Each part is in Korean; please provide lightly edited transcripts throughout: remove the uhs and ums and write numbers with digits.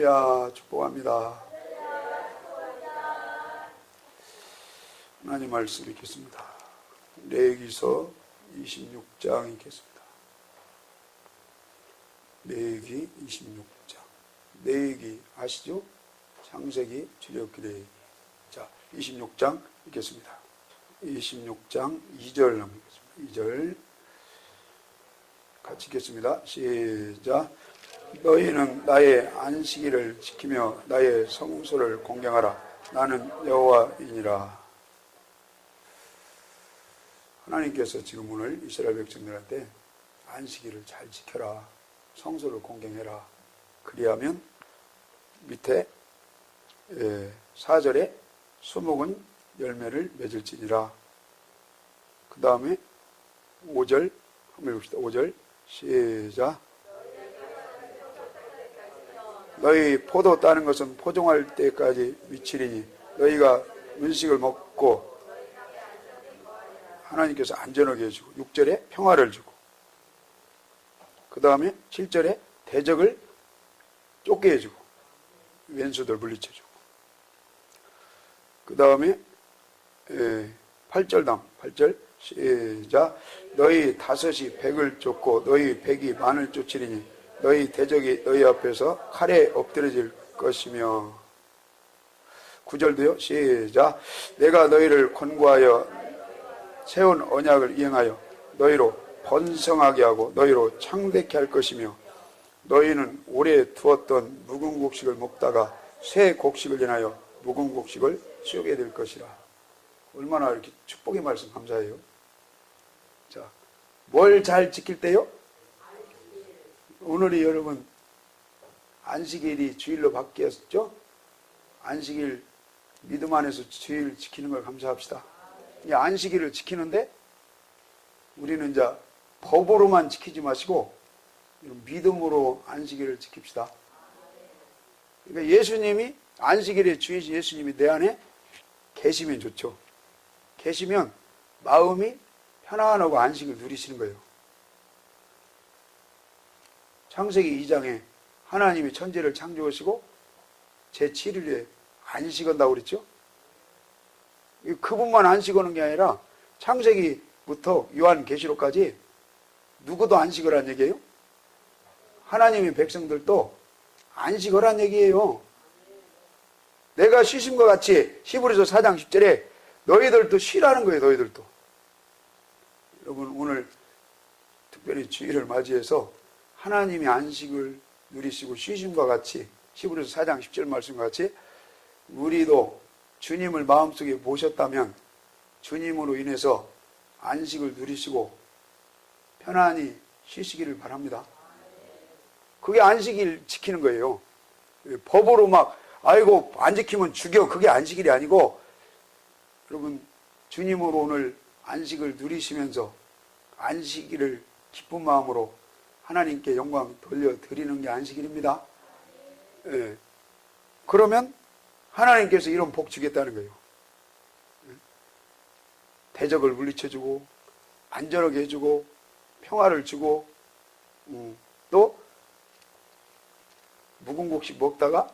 할렐루야, 축복합니다. 하나님 말씀 읽겠습니다. 레위기서 26장 읽겠습니다. 레위기 26장. 레위기 아시죠? 창세기, 출애굽기, 레위기. 자, 26장 읽겠습니다. 26장 2절 넘기겠습니다. 2절 같이 읽겠습니다. 시작. 너희는 나의 안식일을 지키며 나의 성소를 공경하라. 나는 여호와이니라. 하나님께서 지금 오늘 이스라엘 백성들한테 안식일을 잘 지켜라. 성소를 공경해라. 그리하면 밑에 4절에 수목은 열매를 맺을지니라. 그 다음에 5절 한번 읽읍시다. 5절 시작. 너희 포도 따는 것은 포종할 때까지 미치리니 너희가 음식을 먹고 하나님께서 안전하게 해주고 6절에 평화를 주고 그 다음에 7절에 대적을 쫓게 해주고 왼수들 물리쳐주고 그 다음에 8절 다음 8절 시작. 너희 다섯이 백을 쫓고 너희 백이 만을 쫓으리니 너희 대적이 너희 앞에서 칼에 엎드려질 것이며 9절도요. 시작. 내가 너희를 권고하여 세운 언약을 이행하여 너희로 번성하게 하고 너희로 창대케 할 것이며 너희는 오래 두었던 묵은 곡식을 먹다가 새 곡식을 인하여 묵은 곡식을 씌우게 될 것이라. 얼마나 이렇게 축복의 말씀 감사해요. 자, 뭘 잘 지킬 때요? 오늘이 여러분 안식일이 주일로 바뀌었죠? 안식일 믿음 안에서 주일 지키는 걸 감사합시다. 이 안식일을 지키는데 우리는 이제 법으로만 지키지 마시고 믿음으로 안식일을 지킵시다. 그러니까 예수님이 안식일의 주이신 예수님이 내 안에 계시면 좋죠. 계시면 마음이 편안하고 안식을 누리시는 거예요. 창세기 2장에 하나님이 천지를 창조하시고 제7일에 안식한다고 그랬죠? 그분만 안식하는 게 아니라 창세기부터 요한계시록까지 누구도 안식을 한 얘기예요? 하나님의 백성들도 안식을 한 얘기예요. 내가 쉬심과 같이 히브리서 4장 10절에 너희들도 쉬라는 거예요. 너희들도. 여러분 오늘 특별히 주일을 맞이해서 하나님이 안식을 누리시고 쉬심과 같이 히브리서 4장 10절 말씀과 같이 우리도 주님을 마음속에 모셨다면 주님으로 인해서 안식을 누리시고 편안히 쉬시기를 바랍니다. 그게 안식일 지키는 거예요. 법으로 막 아이고 안 지키면 죽여. 그게 안식일이 아니고 여러분 주님으로 오늘 안식을 누리시면서 안식일을 기쁜 마음으로 하나님께 영광 돌려드리는 게 안식일입니다. 예. 그러면 하나님께서 이런 복 주겠다는 거예요. 대적을 물리쳐주고 안전하게 해주고 평화를 주고 또 묵은 곡식 먹다가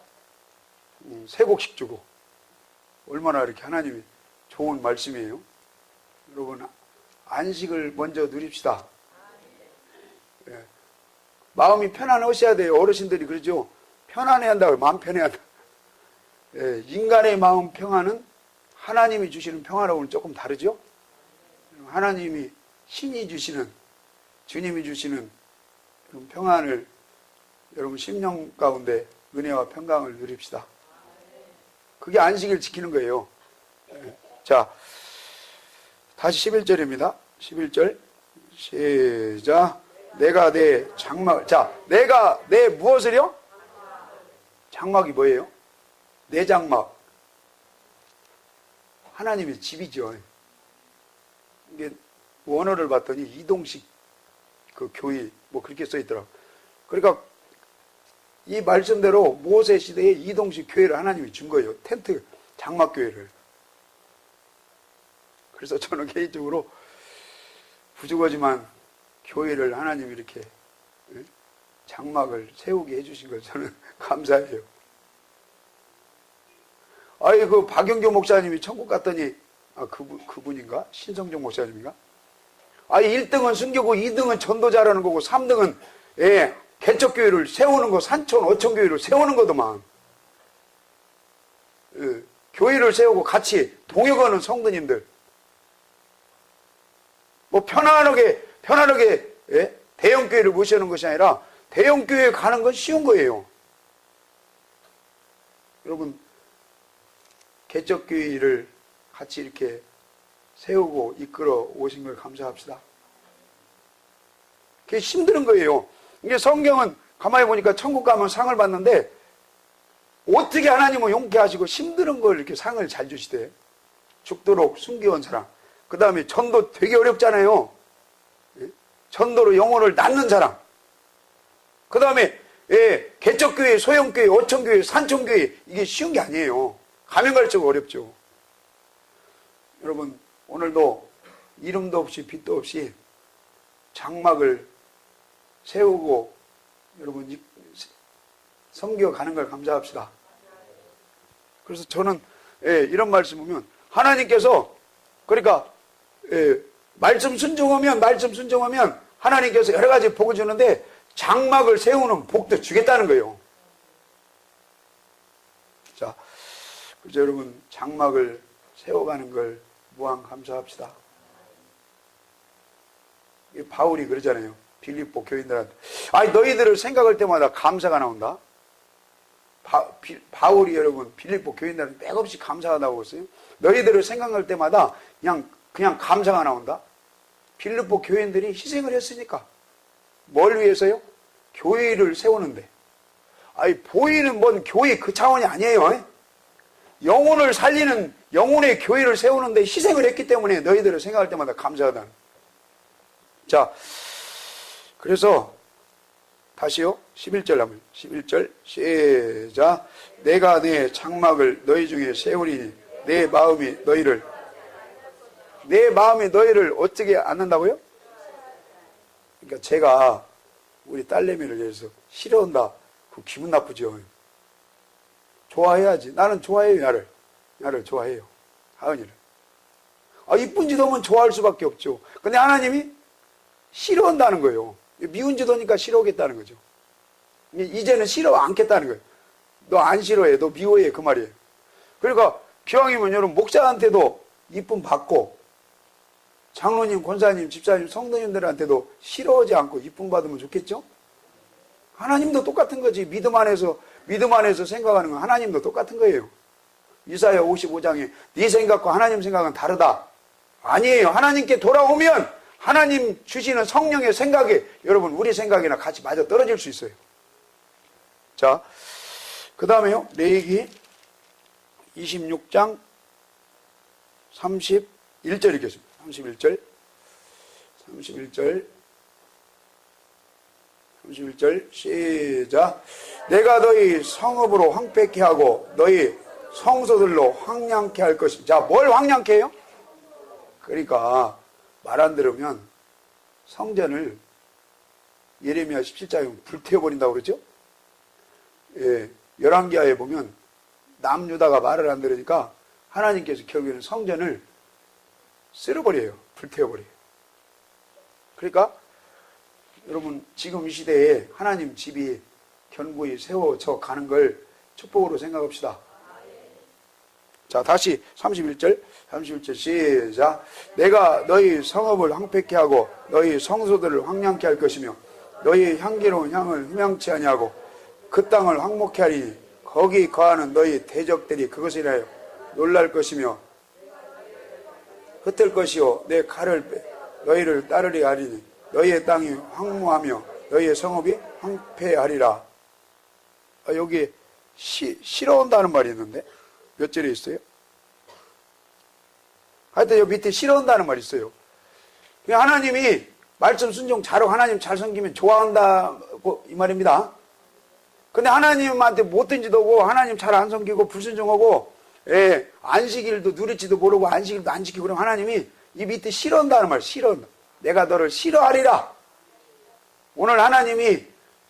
새 곡식 주고 얼마나 이렇게 하나님이 좋은 말씀이에요. 여러분 안식을 먼저 누립시다. 예. 마음이 편안하셔야 돼요. 어르신들이 그러죠. 편안해야 한다고. 마음 편해야 한다. 예, 인간의 마음 평안은 하나님이 주시는 평안하고는 조금 다르죠. 하나님이 신이 주시는 주님이 주시는 그런 평안을 여러분 심령 가운데 은혜와 평강을 누립시다. 그게 안식일 지키는 거예요. 예. 자, 다시 11절입니다. 11절 시작. 내가 내 장막, 자, 내가 내 무엇을요? 장막이 뭐예요? 내 장막. 하나님의 집이죠. 이게 원어를 봤더니 이동식 그 교회 뭐 그렇게 써 있더라고요. 그러니까 이 말씀대로 모세 시대에 이동식 교회를 하나님이 준 거예요. 텐트 장막 교회를. 그래서 저는 개인적으로 부족하지만 교회를 하나님이 이렇게 장막을 세우게 해주신 걸 저는 감사해요. 아이, 그 박영교 목사님이 천국 갔더니, 그분인가? 신성종 목사님인가? 1등은 순교고 2등은 전도자라는 거고 3등은, 개척교회를 세우는 거, 산촌, 어촌교회를 세우는 거더만. 교회를 세우고 같이 동역하는 성도님들. 뭐, 편안하게, 대형교회를 모시는 것이 아니라, 대형교회에 가는 건 쉬운 거예요. 여러분, 개척교회를 같이 이렇게 세우고 이끌어 오신 걸 감사합시다. 그게 힘든 거예요. 이게 성경은 가만히 보니까 천국 가면 상을 받는데 어떻게 하나님은 용케 하시고 힘든 걸 이렇게 상을 잘 주시대. 죽도록 순교한 사람. 그 다음에 전도 되게 어렵잖아요. 전도로 영혼을 낳는 사람. 그 다음에 개척교회, 소형교회, 어촌교회, 산촌교회 이게 쉬운 게 아니에요. 가면 갈수록 어렵죠. 여러분 오늘도 이름도 없이 빛도 없이 장막을 세우고 여러분 섬겨 가는 걸 감사합시다. 그래서 저는 이런 말씀 보면 하나님께서 그러니까 말씀 순종하면 하나님께서 여러 가지 복을 주는데 장막을 세우는 복도 주겠다는 거예요. 자, 그래서 여러분 장막을 세워가는 걸 무한 감사합시다. 바울이 그러잖아요. 빌립보 교인들한테. 너희들을 생각할 때마다 감사가 나온다. 바울이 여러분 빌립보 교인들한테 맥없이 감사하다고 했어요. 너희들을 생각할 때마다 그냥 감사가 나온다. 빌립보 교인들이 희생을 했으니까. 뭘 위해서요? 교회를 세우는데. 보이는 뭔 교회 그 차원이 아니에요. 영혼을 살리는 영혼의 교회를 세우는데 희생을 했기 때문에 너희들을 생각할 때마다 감사하다. 자, 그래서 다시요. 11절 하면 11절 시작. 내가 내 장막을 너희 중에 세우리니 내 마음이 너희를 어떻게 안는다고요? 그러니까 제가 우리 딸내미를 위해서 싫어한다. 그 기분 나쁘죠. 좋아해야지. 나는 좋아해요. 나를 좋아해요. 하은이를. 이쁜 짓 하면 좋아할 수밖에 없죠. 근데 하나님이 싫어한다는 거예요. 미운 짓 하니까 싫어하겠다는 거죠. 이제는 싫어 않겠다는 거예요. 너 안 싫어해. 너 미워해. 그 말이에요. 그러니까 기왕이면 여러분 목사한테도 이쁨 받고 장로님, 권사님, 집사님, 성도님들한테도 싫어하지 않고 이쁨 받으면 좋겠죠? 하나님도 똑같은 거지. 믿음 안에서 생각하는 건 하나님도 똑같은 거예요. 이사야 55장에 네 생각과 하나님 생각은 다르다. 아니에요. 하나님께 돌아오면 하나님 주시는 성령의 생각이 여러분 우리 생각이나 같이 맞아 떨어질 수 있어요. 자, 그 다음에요. 레위기 26장 31절 읽겠습니다. 31절 시작. 내가 너희 성읍으로 황폐케 하고 너희 성소들로 황량케 할 것입니다. 자, 뭘 황량케 해요? 그러니까 말 안 들으면 성전을 예레미야 17장에 불태워버린다고 그러죠? 열왕기하에 보면 남유다가 말을 안 들으니까 하나님께서 결국에는 성전을 쓸어버려요. 불태워버려요. 그러니까 여러분 지금 이 시대에 하나님 집이 견고히 세워져 가는 걸 축복으로 생각합시다. 자, 다시 31절 시작. 내가 너희 성읍을 황폐케 하고 너희 성소들을 황량케 할 것이며 너희 향기로운 향을 흠양치 아니하고 그 땅을 황목케 하리니 거기 거하는 너희 대적들이 그것을 인하여 놀랄 것이며 흩을 것이요 내 칼을 빼 너희를 따르리 하리니 너희의 땅이 황무하며 너희의 성읍이 황폐하리라. 여기 싫어한다는 말이 있는데 몇 절에 있어요? 하여튼 여기 밑에 싫어한다는 말이 있어요. 하나님이 말씀 순종 잘하고 하나님 잘 섬기면 좋아한다고 이 말입니다. 근데 하나님한테 못된 짓 하고 하나님 잘 안 섬기고 불순종하고 안식일도 누릴지도 모르고 안식일도 안 지키고 그러면 하나님이 이 밑에 싫어한다는 말, 싫어한다. 내가 너를 싫어하리라. 오늘 하나님이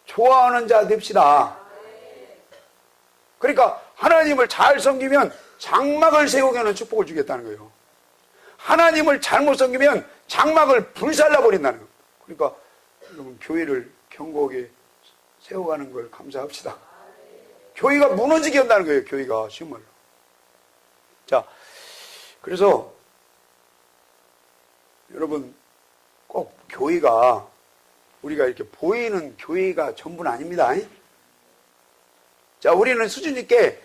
좋아하는 자 됩시다. 그러니까 하나님을 잘 섬기면 장막을 세우게 하는 축복을 주겠다는 거예요. 하나님을 잘못 섬기면 장막을 불살라 버린다는 거예요. 그러니까 여러분 교회를 견고하게 세워가는 걸 감사합시다. 교회가 무너지게 한다는 거예요. 교회가 쉬운 말로. 자, 그래서 여러분 꼭 교회가 우리가 이렇게 보이는 교회가 전부는 아닙니다. 자, 우리는 수준 있게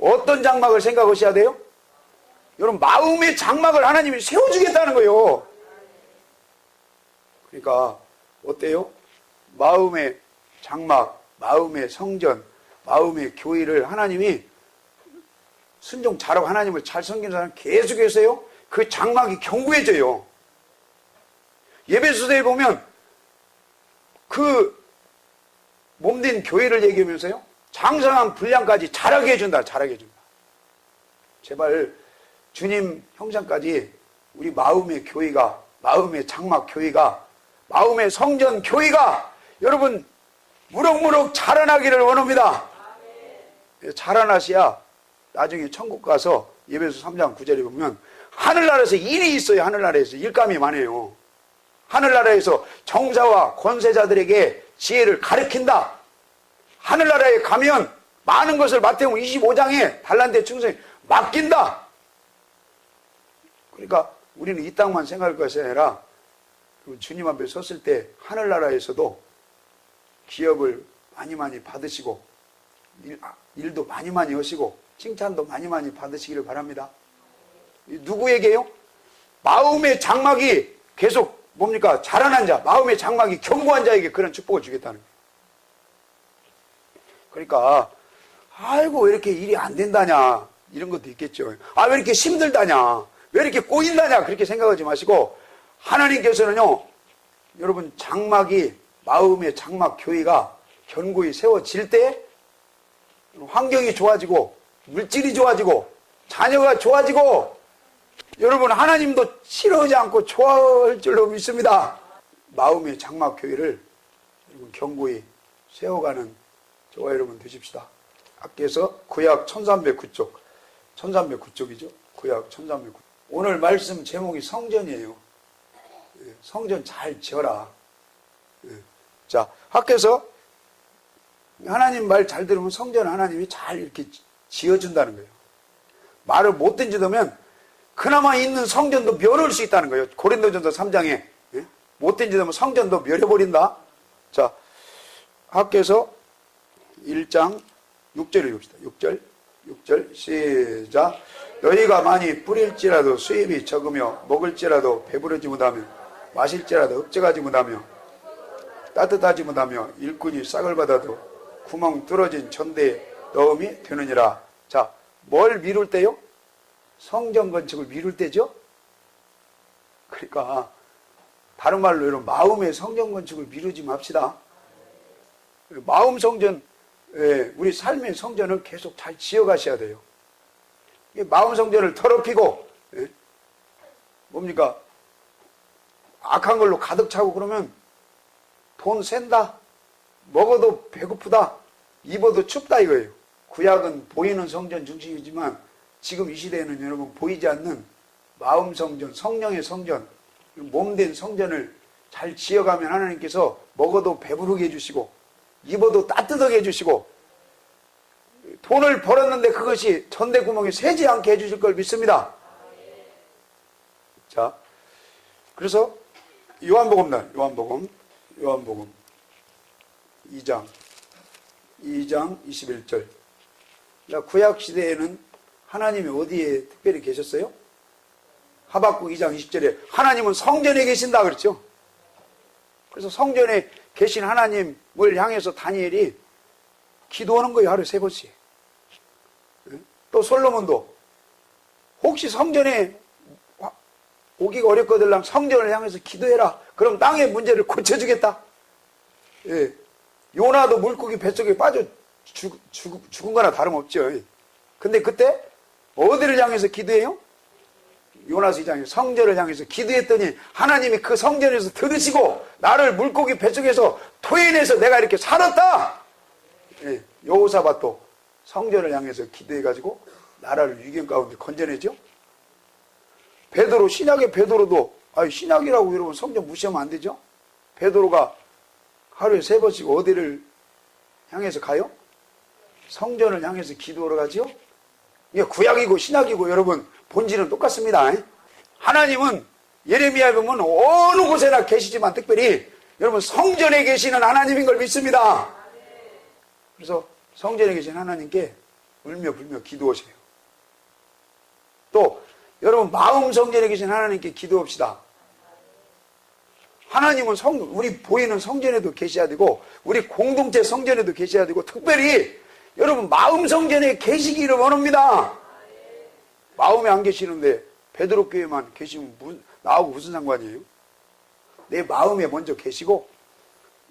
어떤 장막을 생각하셔야 돼요? 여러분 마음의 장막을 하나님이 세워주겠다는 거예요. 그러니까 어때요? 마음의 장막, 마음의 성전, 마음의 교회를 하나님이 순종 잘하고 하나님을 잘 섬기는 사람 계속해서요 그 장막이 견고해져요. 예배소서에 보면 그 몸된 교회를 얘기하면서요 장성한 분량까지 자라게 해준다. 자라게 해준다. 제발 주님 형상까지 우리 마음의 교회가, 마음의 장막 교회가, 마음의 성전 교회가 여러분 무럭무럭 자라나기를 원합니다. 자라나셔야 나중에 천국 가서 예배소 3장 9절에 보면 하늘나라에서 일이 있어요. 하늘나라에서 일감이 많아요. 하늘나라에서 정사와 권세자들에게 지혜를 가르친다. 하늘나라에 가면 많은 것을 마태복음 25장에 달란트의 충성에 맡긴다. 그러니까 우리는 이 땅만 생각할 것이 아니라 주님 앞에 섰을 때 하늘나라에서도 기업을 많이 받으시고 일도 많이 하시고 칭찬도 많이 받으시기를 바랍니다. 누구에게요? 마음의 장막이 계속 뭡니까? 자라난 자, 마음의 장막이 견고한 자에게 그런 축복을 주겠다는 거예요. 그러니까 아이고 왜 이렇게 일이 안 된다냐 이런 것도 있겠죠. 아 왜 이렇게 힘들다냐, 왜 이렇게 꼬인다냐 그렇게 생각하지 마시고 하나님께서는요 여러분 장막이 마음의 장막 교회가 견고히 세워질 때 환경이 좋아지고 물질이 좋아지고 자녀가 좋아지고 여러분 하나님도 싫어하지 않고 좋아할 줄로 믿습니다. 마음의 장막 교회를 여러분 견고히 세워가는 저와 여러분 되십시다. 앞에서 구약 1309쪽 1309쪽이죠. 구약 1309쪽. 오늘 말씀 제목이 성전이에요. 성전 잘 지어라. 자, 학교에서 하나님 말 잘 들으면 성전 하나님이 잘 이렇게 지어준다는 거예요. 말을 못 던지면 그나마 있는 성전도 멸할 수 있다는 거예요. 고린도전서 3장에 못 던지면 성전도 멸해버린다. 자, 학교에서 1장 6절을 읽읍시다. 6절 시작. 너희가 많이 뿌릴지라도 수입이 적으며 먹을지라도 배부르지 못하며 마실지라도 흡족하지 못하며 따뜻하지 못하며 일꾼이 싹을 받아도 구멍 뚫어진 천대에 넣음이 되느니라. 자, 뭘 미룰 때요? 성전 건축을 미룰 때죠? 그러니까 다른 말로 여러분 마음의 성전 건축을 미루지 맙시다. 마음 성전, 우리 삶의 성전을 계속 잘 지어가셔야 돼요. 마음 성전을 더럽히고 뭡니까? 악한 걸로 가득 차고 그러면 돈 센다, 먹어도 배고프다, 입어도 춥다 이거예요. 구약은 보이는 성전 중심이지만 지금 이 시대에는 여러분 보이지 않는 마음 성전, 성령의 성전, 몸된 성전을 잘 지어가면 하나님께서 먹어도 배부르게 해주시고 입어도 따뜻하게 해주시고 돈을 벌었는데 그것이 전대구멍에 새지 않게 해주실 걸 믿습니다. 자, 그래서 요한복음 2장 21절. 구약 시대에는 하나님이 어디에 특별히 계셨어요? 하박국 2장 20절에 하나님은 성전에 계신다 그랬죠. 그래서 성전에 계신 하나님을 향해서 다니엘이 기도하는 거예요. 하루에 3번씩. 또 솔로몬도 혹시 성전에 오기가 어렵거든 성전을 향해서 기도해라. 그럼 땅의 문제를 고쳐주겠다. 예. 요나도 물고기 뱃속에 빠져 죽은 거나 다름없죠. 근데 그때 어디를 향해서 기도해요? 요나서 2장에 성전을 향해서 기도했더니 하나님이 그 성전에서 들으시고 나를 물고기 뱃속에서 토해내서 내가 이렇게 살았다. 예. 여호사밧도 성전을 향해서 기도해가지고 나라를 위기 가운데 건져내죠. 베드로, 신약의 베드로도, 신약이라고 여러분 성경 무시하면 안 되죠. 베드로가 하루에 3번씩 어디를 향해서 가요? 성전을 향해서 기도하러 가죠. 이게 구약이고 신약이고 여러분 본질은 똑같습니다. 하나님은 예레미야에 보면 어느 곳에나 계시지만 특별히 여러분 성전에 계시는 하나님인 걸 믿습니다. 그래서 성전에 계신 하나님께 울며 불며 기도하세요. 또 여러분 마음 성전에 계신 하나님께 기도합시다. 하나님은 우리 보이는 성전에도 계셔야 되고 우리 공동체 성전에도 계셔야 되고 특별히 여러분 마음 성전에 계시기를 원합니다. 마음에 안 계시는데 베드로 교회만 계시면 나하고 무슨 상관이에요? 내 마음에 먼저 계시고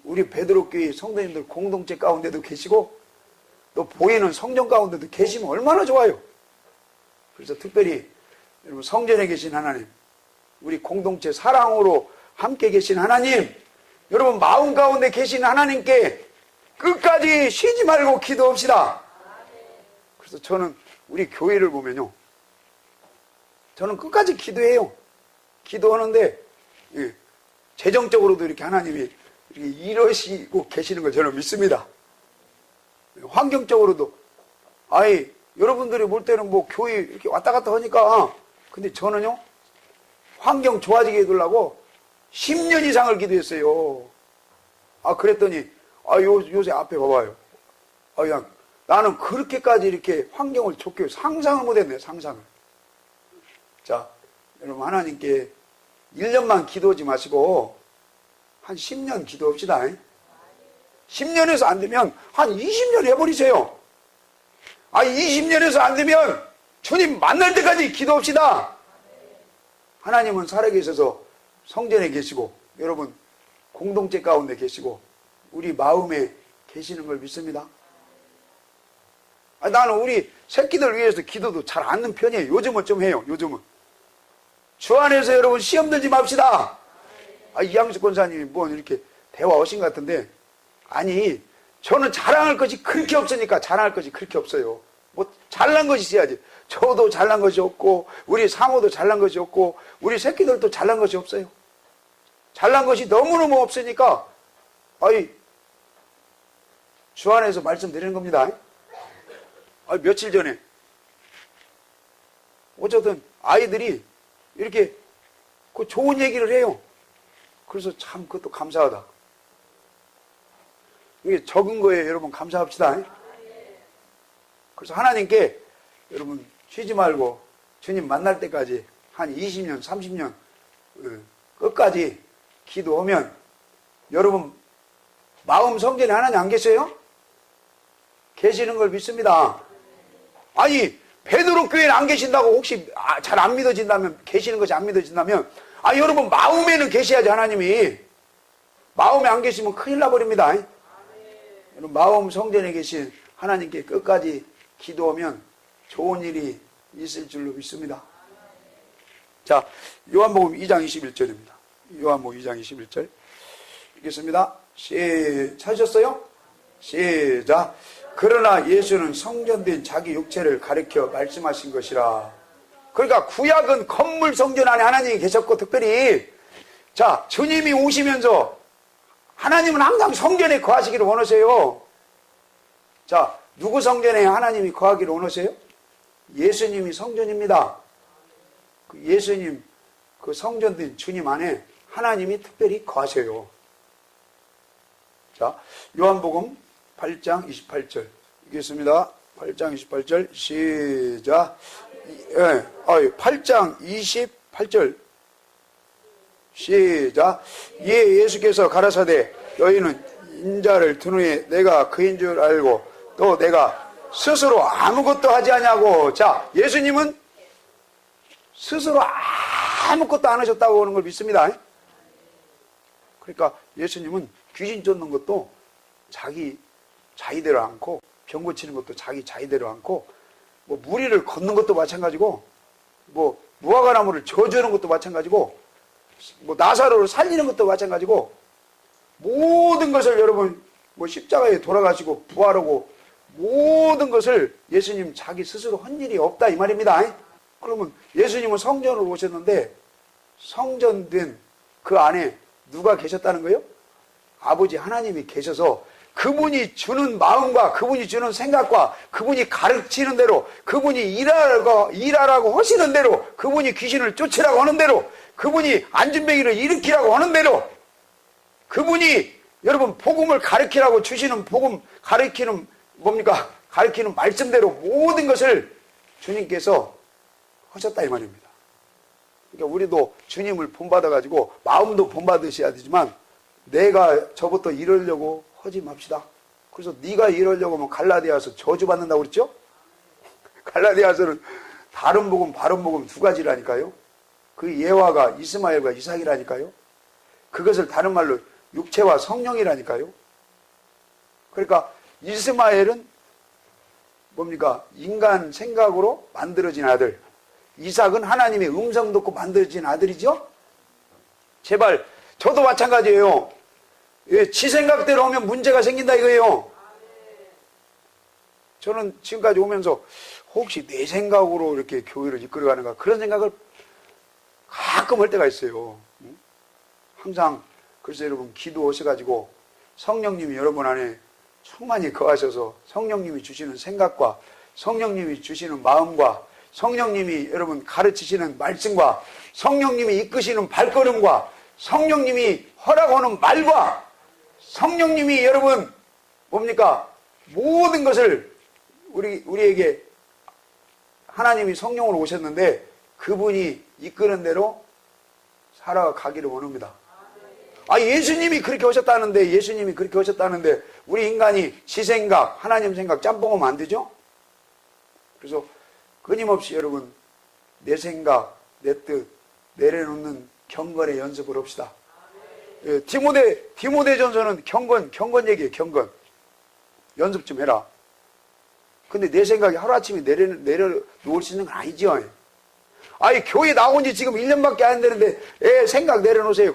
우리 베드로 교회 성도님들 공동체 가운데도 계시고 또 보이는 성전 가운데도 계시면 얼마나 좋아요. 그래서 특별히 여러분 성전에 계신 하나님, 우리 공동체 사랑으로 함께 계신 하나님, 여러분 마음 가운데 계신 하나님께 끝까지 쉬지 말고 기도합시다. 그래서 저는 우리 교회를 보면요, 저는 끝까지 기도해요. 기도하는데 재정적으로도 이렇게 하나님이 이렇게 이러시고 계시는 걸 저는 믿습니다. 환경적으로도 여러분들이 볼 때는 뭐 교회 이렇게 왔다 갔다 하니까 근데 저는요 환경 좋아지게 해두려고 10년 이상을 기도했어요. 그랬더니 요새 앞에 봐봐요. 그냥 나는 그렇게까지 이렇게 환경을 좋게 상상을 못했네. 상상을. 자, 여러분 하나님께 1년만 기도하지 마시고 한 10년 기도합시다. 10년에서 안 되면 한 20년 해버리세요. 20년에서 안 되면 주님 만날 때까지 기도합시다. 하나님은 살아계셔서 성전에 계시고 여러분 공동체 가운데 계시고 우리 마음에 계시는 걸 믿습니다. 나는 우리 새끼들 위해서 기도도 잘 않는 편이에요. 요즘은 좀 해요. 요즘은. 주 안에서 여러분 시험 들지 맙시다. 이양수 권사님이 뭐 이렇게 대화하신 것 같은데 저는 자랑할 것이 그렇게 없으니까 자랑할 것이 그렇게 없어요. 뭐 잘난 것이 있어야지. 저도 잘난 것이 없고 우리 사모도 잘난 것이 없고 우리 새끼들도 잘난 것이 없어요. 잘난 것이 너무너무 없으니까 주 안에서 말씀드리는 겁니다. 며칠 전에 어쨌든 아이들이 이렇게 그 좋은 얘기를 해요. 그래서 참 그것도 감사하다. 이게 적은 거에 여러분 감사합시다. 그래서 하나님께 여러분 쉬지 말고 주님 만날 때까지 한 20년, 30년 끝까지 기도하면 여러분 마음 성전에 하나님 안 계세요? 계시는 걸 믿습니다. 베드로 교회는 안 계신다고 혹시 잘 안 믿어진다면 계시는 것이 안 믿어진다면 여러분 마음에는 계셔야지. 하나님이 마음에 안 계시면 큰일 나버립니다. 여러분 마음 성전에 계신 하나님께 끝까지 기도하면 좋은 일이 있을 줄로 믿습니다. 자, 요한복음 2장 21절입니다. 요한복음 2장 21절 읽겠습니다. 찾으셨어요? 시작. 그러나 예수는 성전된 자기 육체를 가리켜 말씀하신 것이라. 그러니까 구약은 건물 성전 안에 하나님이 계셨고 특별히 주님이 오시면서 하나님은 항상 성전에 거하시기를 원하세요. 누구 성전에 하나님이 거하기를 원하세요? 예수님이 성전입니다. 그 예수님 그 성전된 주님 안에 하나님이 특별히 거하세요. 요한복음 8장 28절 읽겠습니다. 8장 28절 시작. 8장 28절 시작. 예수께서 가라사대 너희는 인자를 든 후에 내가 그인 줄 알고 또 내가 스스로 아무것도 하지 않냐고. 예수님은 스스로 아무것도 안 하셨다고 하는 걸 믿습니다. 그러니까 예수님은 귀신 쫓는 것도 자기대로 않고 병 고치는 것도 자기대로 않고 뭐 무리를 걷는 것도 마찬가지고 뭐 무화과나무를 저주하는 것도 마찬가지고 뭐 나사로를 살리는 것도 마찬가지고 모든 것을 여러분 뭐 십자가에 돌아가시고 부활하고 모든 것을 예수님 자기 스스로 한 일이 없다 이 말입니다. 그러면 예수님은 성전으로 오셨는데 성전된 그 안에 누가 계셨다는 거예요? 아버지 하나님이 계셔서 그분이 주는 마음과 그분이 주는 생각과 그분이 가르치는 대로 그분이 일하라고 하시는 대로 그분이 귀신을 쫓으라고 하는 대로 그분이 안진뱅이를 일으키라고 하는 대로 그분이 여러분 복음을 가르치라고 주시는 복음 가르치는 뭡니까? 가르치는 말씀대로 모든 것을 주님께서 하셨다 이 말입니다. 그러니까 우리도 주님을 본받아가지고 마음도 본받으셔야 되지만 내가 저부터 이러려고 하지 맙시다. 그래서 네가 이러려고 하면 갈라디아서 저주받는다고 그랬죠? 갈라디아서는 다른 복음 바른 복음 두 가지라니까요. 그 예화가 이스마엘과 이삭이라니까요. 그것을 다른 말로 육체와 성령이라니까요. 그러니까 이스마엘은 뭡니까? 인간 생각으로 만들어진 아들. 이삭은 하나님의 음성 듣고 만들어진 아들이죠? 제발 저도 마찬가지예요. 지 생각대로 하면 문제가 생긴다 이거예요. 저는 지금까지 오면서 혹시 내 생각으로 이렇게 교회를 이끌어가는가 그런 생각을 가끔 할 때가 있어요. 항상 그래서 여러분 기도하셔가지고 성령님이 여러분 안에 충만히 거하셔서 성령님이 주시는 생각과 성령님이 주시는 마음과 성령님이 여러분 가르치시는 말씀과 성령님이 이끄시는 발걸음과 성령님이 허락하는 말과 성령님이 여러분 뭡니까? 모든 것을 우리에게 하나님이 성령으로 오셨는데 그분이 이끄는 대로 살아가기를 원합니다. 예수님이 그렇게 하셨다는데 예수님이 그렇게 하셨다는데 우리 인간이 지 생각 하나님 생각 짬뽕하면 안 되죠? 그래서 끊임없이 여러분 내 생각 내 뜻 내려놓는 경건의 연습을 합시다. 예, 디모데전서는 경건 얘기예요. 경건 연습 좀 해라. 근데 내 생각이 하루아침에 내려놓을 수 있는 건 아니죠. 교회 나온 지 지금 1년밖에 안 되는데 생각 내려놓으세요.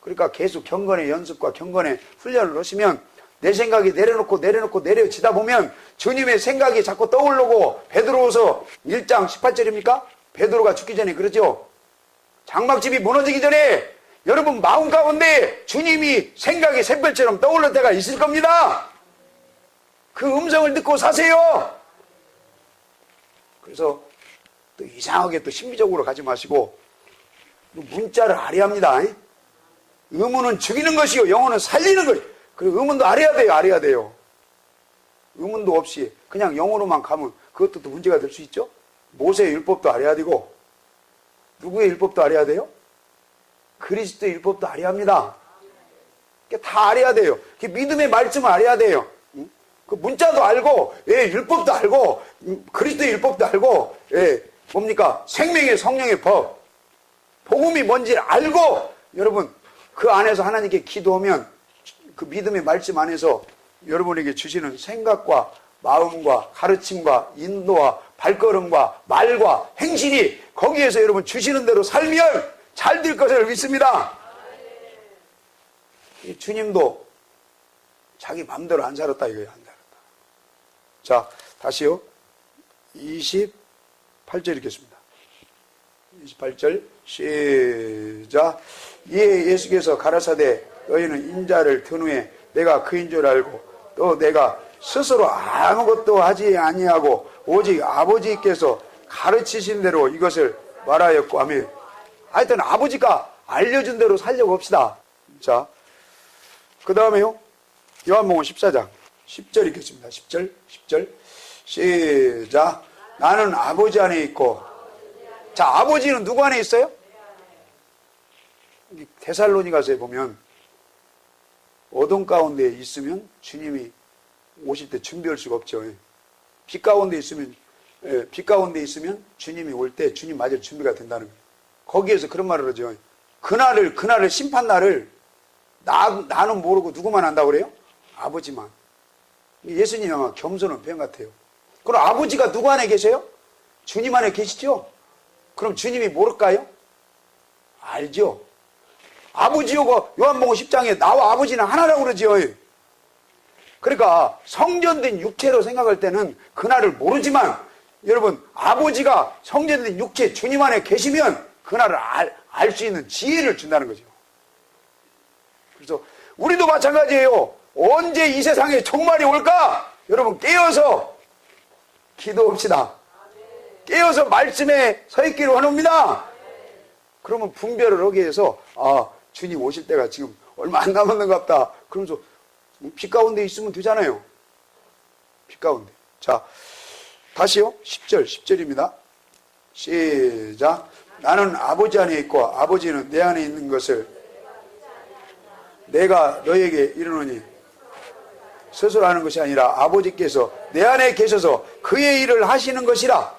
그러니까 계속 경건의 연습과 경건의 훈련을 하시면 내 생각이 내려지다 보면 주님의 생각이 자꾸 떠오르고 베드로후서 1장 18절입니까? 베드로가 죽기 전에 그러죠. 장막집이 무너지기 전에 여러분 마음 가운데 주님이 생각이 샛별처럼 떠오를 때가 있을 겁니다. 그 음성을 듣고 사세요. 그래서 또 이상하게 또 신비적으로 가지 마시고 문자를 알아야 합니다. 의문은 죽이는 것이요 영혼은 살리는 것. 그리고 의문도 알아야 돼요. 의문도 없이 그냥 영어로만 가면 그것도 또 문제가 될 수 있죠. 모세의 율법도 알아야 되고 누구의 율법도 알아야 돼요? 그리스도의 율법도 알아야 합니다. 다 알아야 돼요. 믿음의 말씀을 알아야 돼요. 그 문자도 알고 율법도 알고 그리스도의 율법도 알고 뭡니까? 생명의 성령의 법 복음이 뭔지 알고 여러분 그 안에서 하나님께 기도하면 그 믿음의 말씀 안에서 여러분에게 주시는 생각과 마음과 가르침과 인도와 발걸음과 말과 행실이 거기에서 여러분 주시는 대로 살면 잘 될 것을 믿습니다. 주님도 자기 마음대로 안 살았다 이거예요. 안 살았다. 자, 다시요. 28절 읽겠습니다. 28절 시작. 이에 예수께서 가라사대 너희는 인자를 든 후에 내가 그인 줄 알고 또 내가 스스로 아무것도 하지 아니하고 오직 아버지께서 가르치신 대로 이것을 말하였고 하며 하여튼 아버지가 알려준 대로 살려고 합시다. 자, 그 다음에요. 요한복음 14장 10절 읽겠습니다. 10절 시작. 나는 아버지 안에 있고 자, 아버지는 누구 안에 있어요? 데살로니가서에 보면 어둠 가운데 있으면 주님이 오실 때 준비할 수가 없죠. 빛 가운데 있으면 주님이 올 때 주님 맞을 준비가 된다는 거예요. 거기에서 그런 말을 하죠. 그날을 심판날을 나는 모르고 누구만 안다고 그래요? 아버지만. 예수님이 아마 겸손한 표현 같아요. 그럼 아버지가 누구 안에 계세요? 주님 안에 계시죠? 그럼 주님이 모를까요? 알죠. 아버지요가 요한복음 10장에 나와 아버지는 하나라고 그러죠. 그러니까 성전된 육체로 생각할 때는 그날을 모르지만 여러분 아버지가 성전된 육체 주님 안에 계시면 그날을 알 수 있는 지혜를 준다는 거죠. 그래서 우리도 마찬가지예요. 언제 이 세상에 종말이 올까? 여러분 깨어서 기도합시다. 깨어서 말씀에 서 있기를 원합니다. 그러면 분별을 하게 해서 주님 오실 때가 지금 얼마 안 남았는 것 같다. 그러면서 빛 가운데 있으면 되잖아요. 빛 가운데. 자, 다시요. 10절입니다. 시작. 나는 아버지 안에 있고 아버지는 내 안에 있는 것을 내가 너에게 이르노니 스스로 하는 것이 아니라 아버지께서 내 안에 계셔서 그의 일을 하시는 것이라.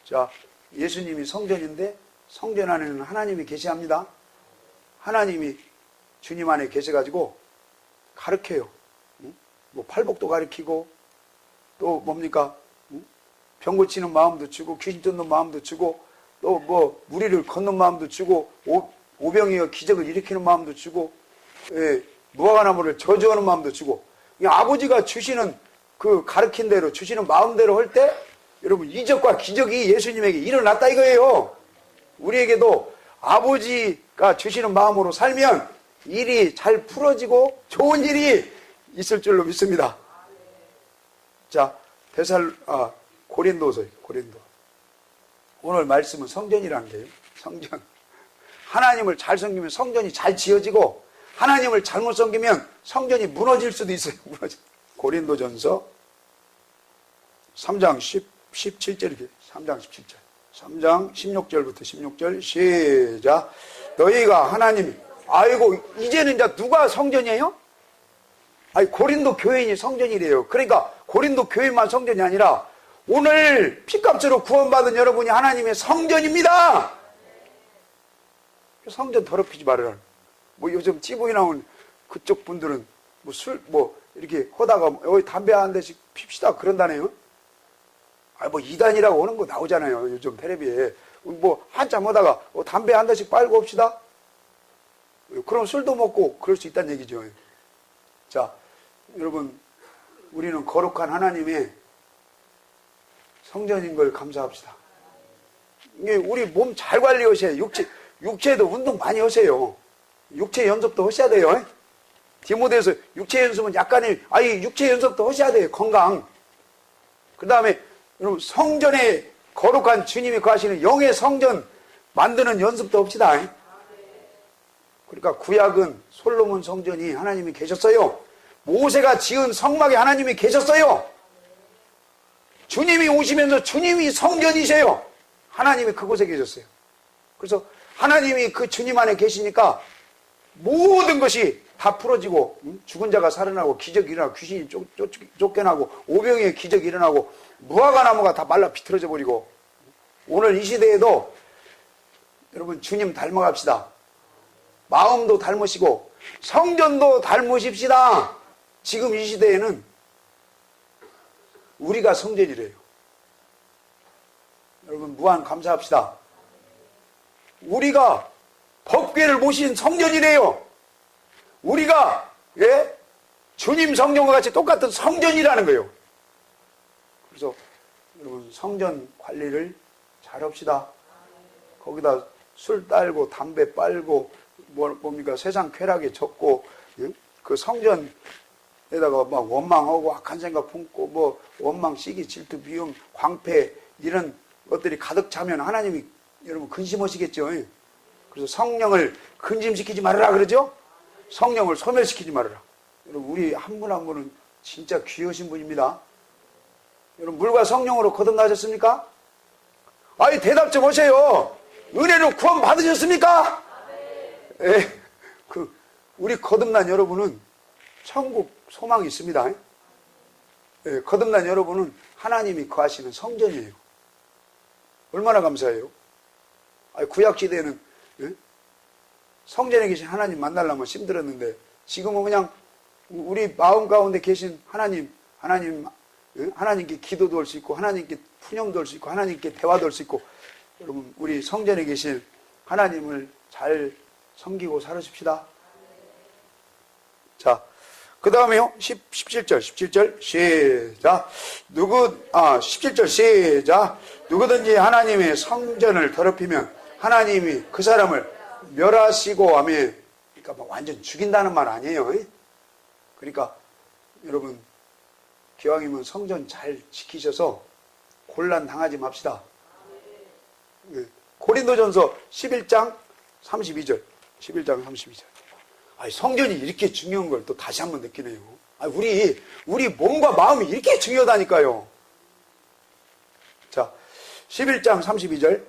자, 예수님이 성전인데 성전 안에는 하나님이 계시합니다. 하나님이 주님 안에 계셔가지고 가르쳐요. 뭐 팔복도 가르치고 또 뭡니까? 병 고치는 마음도 주고 귀신 쫓는 마음도 주고 또 뭐 무리를 걷는 마음도 주고 오병이어 기적을 일으키는 마음도 주고 무화과나무를 저주하는 마음도 주고 아버지가 주시는 그 가르친 대로 주시는 마음대로 할 때 여러분 이적과 기적이 예수님에게 일어났다 이거예요. 우리에게도 아버지가 주시는 마음으로 살면 일이 잘 풀어지고 좋은 일이 있을 줄로 믿습니다. 자, 고린도서. 오늘 말씀은 성전이라는 게요. 성전. 하나님을 잘 섬기면 성전이 잘 지어지고 하나님을 잘못 섬기면 성전이 무너질 수도 있어요. 고린도전서 3장 17절 이렇게 3장 17절 3장 16절부터 16절 시작. 너희가 하나님이 아이고 이제는 이제 누가 성전이에요? 아니 고린도 교회인이 성전이래요. 그러니까 고린도 교회만 성전이 아니라 오늘 피값으로 구원받은 여러분이 하나님의 성전입니다. 성전 더럽히지 말아라. 뭐 요즘 찌보이 나온 그쪽 분들은 뭐 이렇게 하다가 여기 담배 한 대씩 핍시다 그런다네요. 뭐 이단이라고 하는 거 나오잖아요. 요즘 텔레비에. 뭐 한참 하다가 담배 한 대씩 빨고 옵시다. 그럼 술도 먹고 그럴 수 있다는 얘기죠. 자, 여러분 우리는 거룩한 하나님의 성전인 걸 감사합시다. 이게 우리 몸 잘 관리하셔야 육체에도 운동 많이 하세요. 육체 연습도 하셔야 돼요. 디모데에서 육체 연습은 약간의 육체 연습도 하셔야 돼요. 건강. 그 다음에 여러분 성전에 거룩한 주님이 거하시는 영의 성전 만드는 연습도 합시다. 그러니까 구약은 솔로몬 성전이 하나님이 계셨어요. 모세가 지은 성막에 하나님이 계셨어요. 주님이 오시면서 주님이 성전이세요. 하나님이 그곳에 계셨어요. 그래서 하나님이 그 주님 안에 계시니까 모든 것이 다 풀어지고 죽은 자가 살아나고 기적이 일어나고 귀신이 쫓겨나고 오병이의 기적이 일어나고 무화과나무가 다 말라 비틀어져 버리고 오늘 이 시대에도 여러분 주님 닮아갑시다. 마음도 닮으시고 성전도 닮으십시다. 지금 이 시대에는 우리가 성전이래요. 여러분 무한 감사합시다. 우리가 법궤를 모신 성전이래요. 우리가 주님 성전과 같이 똑같은 성전이라는 거예요. 그래서 여러분 성전 관리를 잘합시다. 거기다 술 딸고 담배 빨고 뭡니까 세상 쾌락에 젖고 그 성전에다가 막 원망하고 악한 생각 품고 뭐 원망, 시기, 질투, 비움, 광패 이런 것들이 가득 차면 하나님이 여러분 근심하시겠죠. 그래서 성령을 근심시키지 말아라 그러죠. 성령을 소멸시키지 말아라. 여러분 우리 한 분 한 분은 진짜 귀하신 분입니다. 여러분 물과 성령으로 거듭나셨습니까? 대답 좀 하세요. 은혜로 구원 받으셨습니까? 우리 거듭난 여러분은 천국 소망이 있습니다. 거듭난 여러분은 하나님이 거하시는 성전이에요. 얼마나 감사해요. 구약시대에는 성전에 계신 하나님 만나려면 힘들었는데 지금은 그냥 우리 마음 가운데 계신 하나님께 기도도 할 수 있고 하나님께 푸념도 할 수 있고 하나님께 대화도 할 수 있고 여러분 우리 성전에 계신 하나님을 잘 섬기고 살으십시다. 자, 그 다음에요. 17절 시작. 17절 시작. 누구든지 하나님의 성전을 더럽히면 하나님이 그 사람을 멸하시고 하며, 그러니까 뭐 완전 죽인다는 말 아니에요. 그러니까 여러분 기왕이면 성전 잘 지키셔서 곤란 당하지 맙시다. 고린도전서 11장 32절. 11장 32절. 성전이 이렇게 중요한 걸 또 다시 한번 느끼네요. 우리 몸과 마음이 이렇게 중요하다니까요. 자, 11장 32절,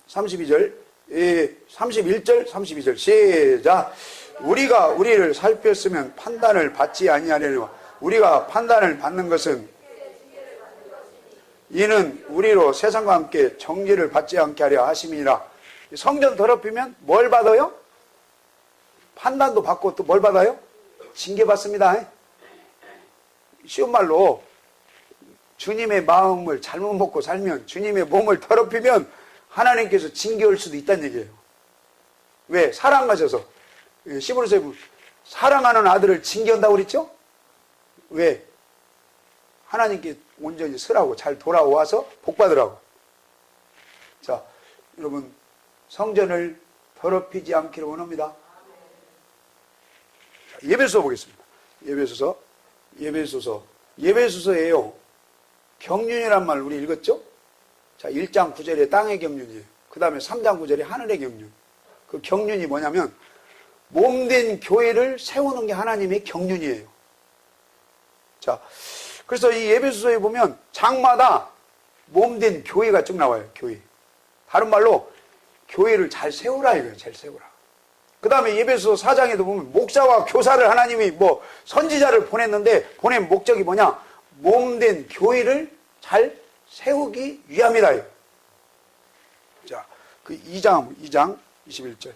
31절, 32절, 시작. 우리가 우리를 살폈으면 판단을 받지 아니하려니와 우리가 판단을 받는 것은 이는 우리로 세상과 함께 정죄를 받지 않게 하려 하심이니라. 성전 더럽히면 뭘 받아요? 판단도 받고 또 뭘 받아요? 징계받습니다. 쉬운 말로 주님의 마음을 잘못 먹고 살면, 주님의 몸을 더럽히면 하나님께서 징계할 수도 있다는 얘기예요. 왜? 사랑하셔서. 시브루서에 보면 사랑하는 아들을 징계한다고 그랬죠? 왜? 하나님께 온전히 서라고, 잘 돌아와서 복받으라고. 자, 여러분 성전을 더럽히지 않기를 원합니다. 예배소서 보겠습니다. 예배소서예요. 경륜이란 말 우리 읽었죠? 자, 1장 9절에 땅의 경륜이에요. 그 다음에 3장 9절에 하늘의 경륜. 그 경륜이 뭐냐면 몸된 교회를 세우는 게 하나님의 경륜이에요. 자, 그래서 이 예배소서에 보면 장마다 몸된 교회가 쭉 나와요. 교회. 다른 말로 교회를 잘 세우라 이거예요. 잘 세우라. 그 다음에 예배소서 4장에도 보면 목사와 교사를 하나님이 선지자를 보냈는데 보낸 목적이 뭐냐? 몸된 교회를 잘 세우기 위함이다. 자, 그 2장 21절.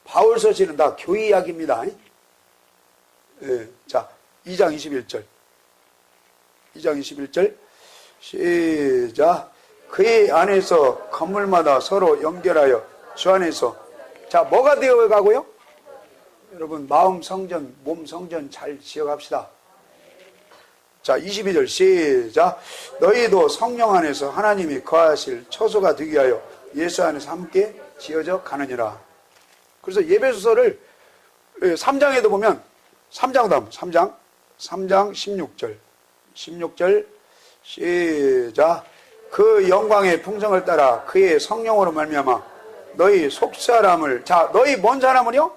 바울 서신은 다 교회 이야기입니다. 자, 2장 21절. 2장 21절. 시작. 그의 안에서 건물마다 서로 연결하여 주 안에서. 자, 뭐가 되어 가고요? 여러분, 마음 성전, 몸 성전 잘 지어갑시다. 자, 22절 시작. 너희도 성령 안에서 하나님이 거하실 처소가 되게 하여 예수 안에서 함께 지어져 가느니라. 그래서 예배소서를 3장에도 보면 3장 다음 3장 16절 시작. 그 영광의 풍성을 따라 그의 성령으로 말미암아 너희 속사람을, 자, 너희 뭔 사람을요?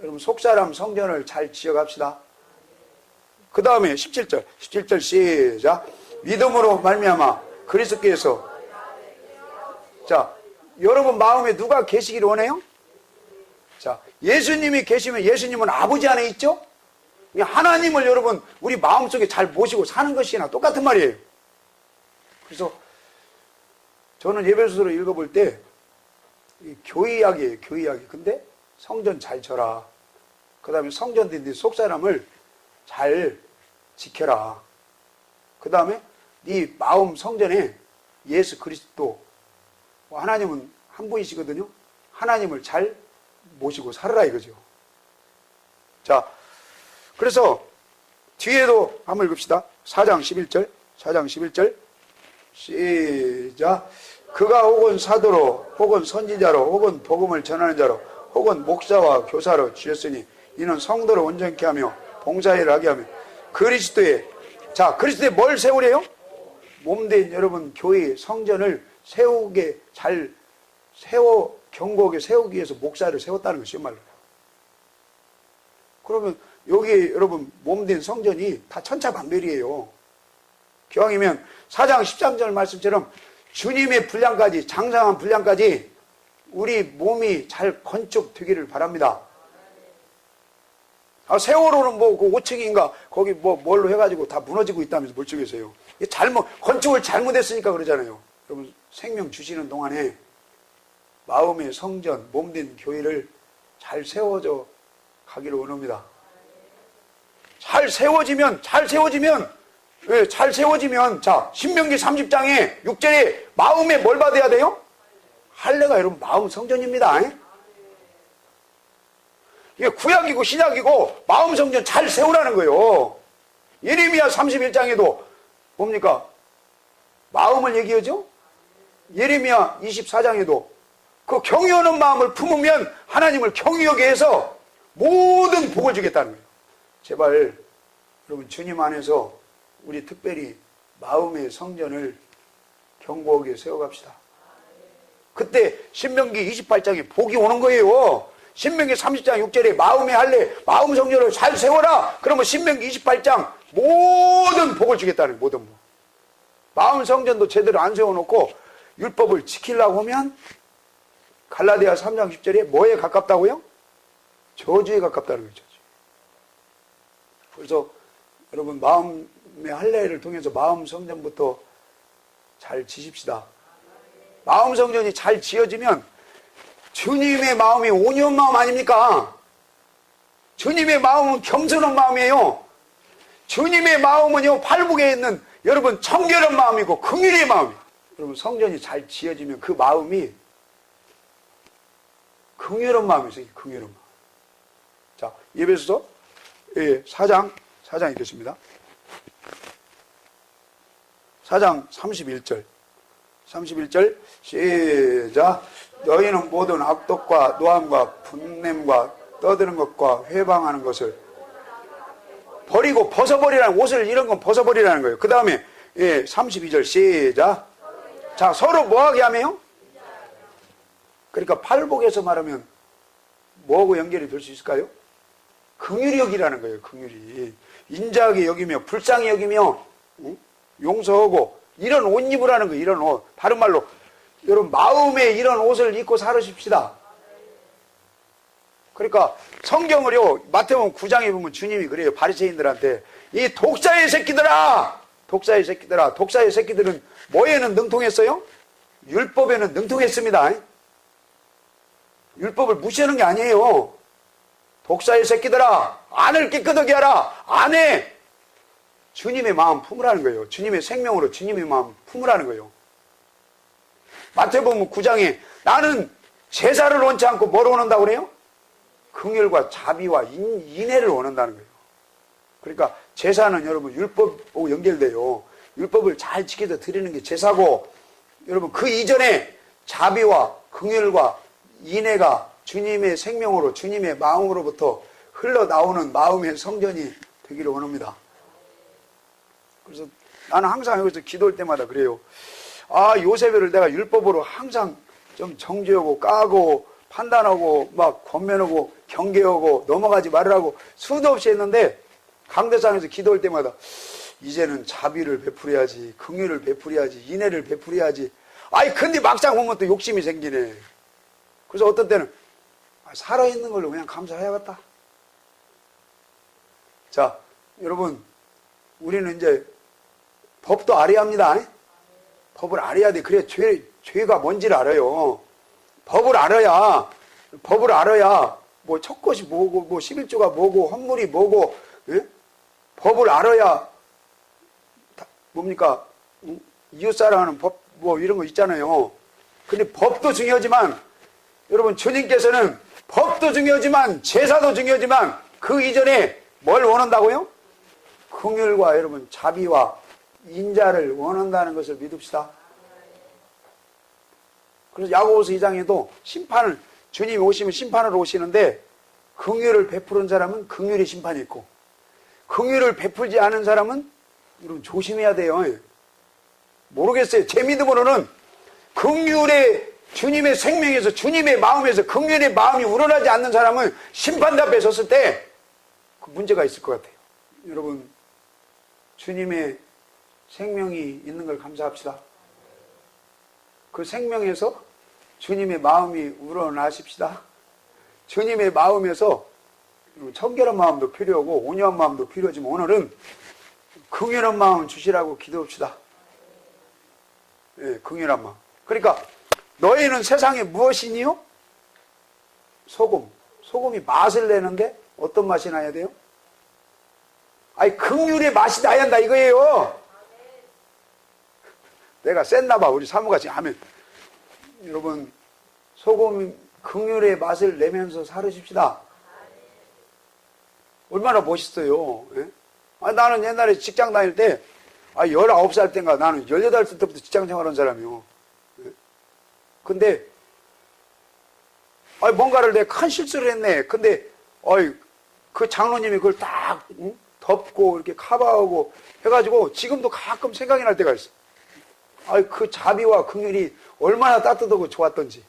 여러분 속사람 성전을 잘 지어갑시다. 그 다음에 17절 시작. 믿음으로 말미암아 그리스도께서, 자, 여러분 마음에 누가 계시기를 원해요? 자, 예수님이 계시면 예수님은 아버지 안에 있죠? 하나님을 여러분 우리 마음속에 잘 모시고 사는 것이나 똑같은 말이에요. 그래서 저는 예배소서를 읽어볼 때 교회 이야기예요. 교회 이야기. 근데 성전 잘 쳐라. 그 다음에 성전된 네 속사람을 잘 지켜라. 그 다음에 네 마음 성전에 예수 그리스도, 하나님은 한 분이시거든요. 하나님을 잘 모시고 살아라 이거죠. 자, 그래서 뒤에도 한번 읽읍시다. 4장 11절 시작. 그가 혹은 사도로 혹은 선지자로 혹은 복음을 전하는 자로 혹은 목사와 교사로 주셨으니 이는 성도를 온전케 하며 봉사일을 하게 하며 그리스도의, 자, 그리스도의 뭘 세우래요? 몸된 여러분 교회 성전을 세우게 잘 견고하게 세우기 위해서 목사를 세웠다는 것이요 말로. 그러면 여기 여러분 몸된 성전이 다 천차만별이에요. 기왕이면 4장 13절 말씀처럼 주님의 분량까지, 장성한 분량까지 우리 몸이 잘 건축되기를 바랍니다. 세월호는 그 5층인가 거기 뭘로 해가지고 다 무너지고 있다면서 멀쩡해서요. 건축을 잘못했으니까 그러잖아요. 여러분 생명 주시는 동안에 마음의 성전, 몸된 교회를 잘 세워져 가기를 원합니다. 잘 세워지면, 자, 신명기 30장에 6절에 마음에 뭘 받아야 돼요? 할례가 여러분 마음 성전입니다. 이게 구약이고 신약이고 마음 성전 잘 세우라는 거예요. 예레미야 31장에도 뭡니까? 마음을 얘기하죠? 예레미야 24장에도 그 경외하는 마음을 품으면 하나님을 경외하게 해서 모든 복을 주겠다는 거예요. 제발 여러분 주님 안에서 우리 특별히 마음의 성전을 견고하게 세워갑시다. 그때 신명기 28장에 복이 오는 거예요. 신명기 30장 6절에 마음의 할례, 마음 성전을 잘 세워라. 그러면 신명기 28장 모든 복을 주겠다는 거예요. 모든 복. 마음 성전도 제대로 안 세워놓고 율법을 지키려고 하면 갈라디아 3장 10절에 뭐에 가깝다고요? 저주에 가깝다는 거죠. 그래서 여러분 마음의 할례를 통해서 마음 성전부터 잘 지십시다. 마음 성전이 잘 지어지면 주님의 마음이 온유한 마음 아닙니까? 주님의 마음은 겸손한 마음이에요. 주님의 마음은요 팔복에 있는 여러분 청결한 마음이고 긍휼의 마음이에요. 여러분 성전이 잘 지어지면 그 마음이 긍휼한 마음이 있어요. 긍휼한 마음. 자, 에베소서 4장 읽겠습니다. 4장 31절 시작. 너희는 모든 악독과 노함과 분냄과 떠드는 것과 회방하는 것을 버리고 벗어버리라는, 옷을 이런 건 벗어버리라는 거예요. 그 다음에 32절 시작. 자, 서로 뭐하게 하며요? 그러니까 팔복에서 말하면 뭐하고 연결이 될 수 있을까요? 긍휼히 여기라는 거예요. 긍휼히 인자하게 여기며 불쌍히 여기며 용서하고 이런 옷 입으라는 거예요. 이런 옷. 다른 말로 여러분 마음에 이런 옷을 입고 살으십시다. 그러니까 성경을요 마태복음 9장에 보면 주님이 그래요. 바리새인들한테 이 독사의 새끼들아, 독사의 새끼들아. 독사의 새끼들은 뭐에는 능통했어요? 율법에는 능통했습니다. 율법을 무시하는 게 아니에요. 독사의 새끼들아, 안을 깨끗하게 하라. 안에 주님의 마음 품으라는 거예요. 주님의 생명으로 주님의 마음 품으라는 거예요. 마태복음 9장에 나는 제사를 원치 않고 뭘 원한다고 그래요? 긍휼과 자비와 인애를 원한다는 거예요. 그러니까 제사는 여러분 율법하고 연결돼요. 율법을 잘 지켜서 드리는 게 제사고, 여러분 그 이전에 자비와 긍휼과 인애가 주님의 생명으로 주님의 마음으로부터 흘러나오는 마음의 성전이 되기를 원합니다. 그래서 나는 항상 여기서 기도할 때마다 그래요. 아, 요셉을 내가 율법으로 항상 좀 정죄하고 까고 판단하고 막 권면하고 경계하고 넘어가지 말으라고 수도 없이 했는데, 강대상에서 기도할 때마다 이제는 자비를 베풀어야지, 긍휼을 베풀어야지, 인애를 베풀어야지. 아이 근데 막상 보면 또 욕심이 생기네. 그래서 어떤 때는 살아있는 걸로 그냥 감사해야겠다. 자, 여러분 우리는 이제 법도 알아야 합니다. 법을 알아야 돼. 그래야 죄가 뭔지를 알아요. 법을 알아야 뭐 첫 것이 뭐고 뭐 11조가 뭐고 헌물이 뭐고, 예? 법을 알아야 뭡니까? 이웃사랑하는 법 뭐 이런 거 있잖아요. 근데 법도 중요하지만 여러분 주님께서는 법도 중요하지만 제사도 중요하지만 그 이전에 뭘 원한다고요? 긍휼과 여러분 자비와 인자를 원한다는 것을 믿읍시다. 그래서 야고보서 2장에도 심판을, 주님이 오시면 심판으로 오시는데 긍휼을 베푸는 사람은 긍휼의 심판이 있고 긍휼을 베풀지 않은 사람은 여러분 조심해야 돼요. 모르겠어요. 제 믿음으로는 긍휼의 주님의 생명에서 주님의 마음에서 긍휼의 마음이 우러나지 않는 사람은 심판대 앞에 섰을 때 그 문제가 있을 것 같아요. 여러분 주님의 생명이 있는 걸 감사합시다. 그 생명에서 주님의 마음이 우러나십시다. 주님의 마음에서 청결한 마음도 필요하고 온유한 마음도 필요하지만 오늘은 긍휼한 마음 주시라고 기도합시다. 예, 긍휼한 마음. 그러니까 너희는 세상에 무엇이니요? 소금. 소금이 맛을 내는데 어떤 맛이 나야 돼요? 아니 긍휼의 맛이 나야 한다 이거예요. 내가 셌나 봐. 우리 사모같이 하면. 여러분 소금 긍휼의 맛을 내면서 살으십시다. 얼마나 멋있어요. 예? 나는 옛날에 직장 다닐 때 19살 때인가 나는 18살 때부터 직장 생활한 사람이요. 예? 근데 뭔가를 내가 큰 실수를 했네. 근데 그 장로님이 그걸 딱 덮고 이렇게 커버하고 해가지고 지금도 가끔 생각이 날 때가 있어. 그 자비와 긍휼이 얼마나 따뜻하고 좋았던지.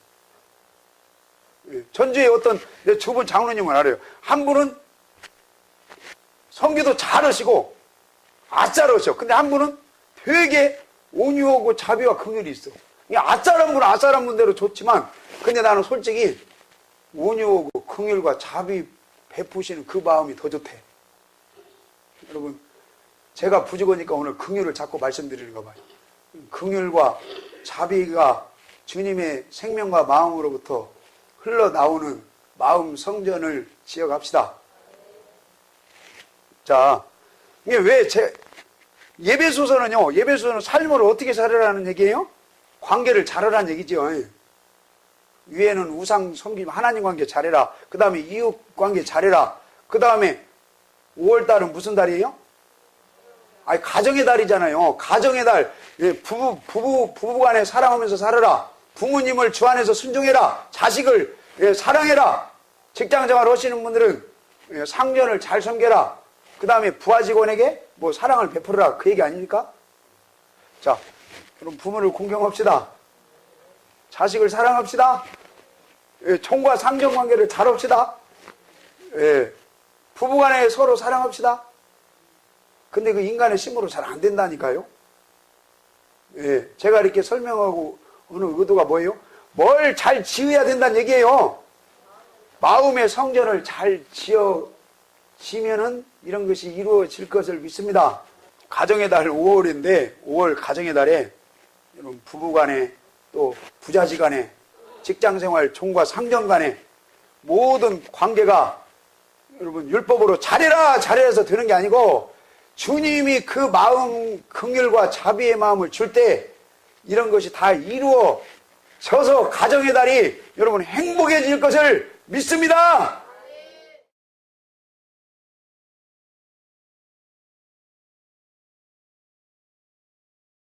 예. 전주에 어떤 내 두 분 장로님을 알아요. 한 분은 성기도 잘하시고 아싸러셔. 근데 한 분은 되게 온유하고 자비와 긍휼이 있어. 아싸란 분은 아싸란 분대로 좋지만, 근데 나는 솔직히 온유하고 긍휼과 자비 베푸시는 그 마음이 더 좋대. 여러분, 제가 부족하니까 오늘 긍휼을 자꾸 말씀드리는 거 봐요. 긍휼과 자비가 주님의 생명과 마음으로부터 흘러나오는 마음 성전을 지어갑시다. 자, 이게 예배소서는요, 예배소서는 삶을 어떻게 살으라는 얘기예요? 관계를 잘하라는 얘기죠. 위에는 우상 섬김, 하나님 관계 잘해라. 그 다음에 이웃 관계 잘해라. 그 다음에 5월달은 무슨 달이에요? 가정의 달이잖아요. 가정의 달. 부부간에 사랑하면서 살아라. 부모님을 주 안에서 순종해라. 자식을 사랑해라. 직장생활 하시는 분들은 상전을 잘 섬겨라. 그 다음에 부하 직원에게 사랑을 베풀어라. 그 얘기 아닙니까? 자, 그럼 부모를 공경합시다. 자식을 사랑합시다. 총과 상전 관계를 잘 합시다. 부부간에 서로 사랑합시다. 근데 그 인간의 힘으로 잘 안 된다니까요. 제가 이렇게 설명하고 오는 의도가 뭐예요? 뭘 잘 지어야 된다는 얘기예요. 마음의 성전을 잘 지면은 이런 것이 이루어질 것을 믿습니다. 가정의 달 5월인데 5월 가정의 달에 여러분 부부간에 또 부자지간에 직장생활 총과 상전 간에 모든 관계가 여러분 율법으로 잘해라 잘해서 되는 게 아니고 주님이 그 마음 긍휼과 자비의 마음을 줄 때 이런 것이 다 이루어져서 가정의 달이 여러분 행복해질 것을 믿습니다.